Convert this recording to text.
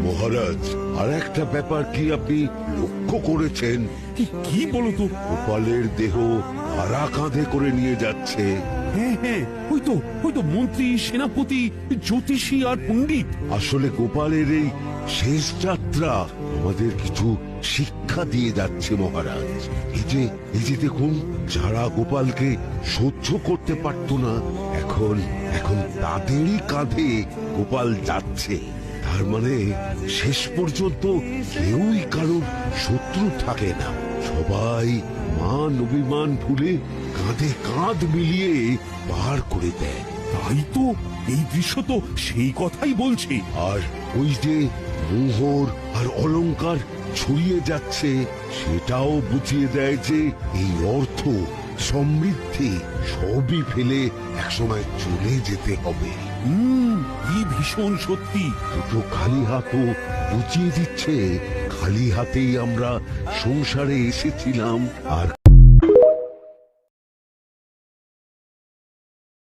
মহারাজ, আর একটা ব্যাপার কি আপনি লক্ষ্য করেছেন? কি বলো তো? গোপালের দেহ হারা কাঁধে করে নিয়ে যাচ্ছে। হ্যাঁ হ্যাঁ, ওই তো মন্ত্রী, সেনাপতি, জ্যোতিষী আর পণ্ডিত। আসলে গোপালের এই শেষ যাত্রা আমাদের কিছু শিক্ষা দিয়ে যাচ্ছে মহারাজ। এই যে দেখুন, যারা গোপালকে সহ্য করতে পারত না, এখন এখন তাদেরই কাঁধে গোপাল যাচ্ছে। তার মানে শেষ পর্যন্ত কেউই কারোর শত্রু থাকে না, সবাই মান অভিমান ভুলে কাঁধে কাঁধ মিলিয়ে পার করে দেয়। তাই তো, এই দৃশ্য তো সেই কথাই বলছে। আর ওই যে মোহর আর অলংকার ছড়িয়ে যাচ্ছে, সেটাও বুঝিয়ে দেয় যে এই অর্থ, সমৃদ্ধি সবই ফেলে একসময় চলে যেতে হবে। কি ভীষণ সত্যি। দুটো খালি হাতও বুঝিয়ে দিচ্ছে, খালি হাতেই আমরা সংসারে এসেছিলাম আর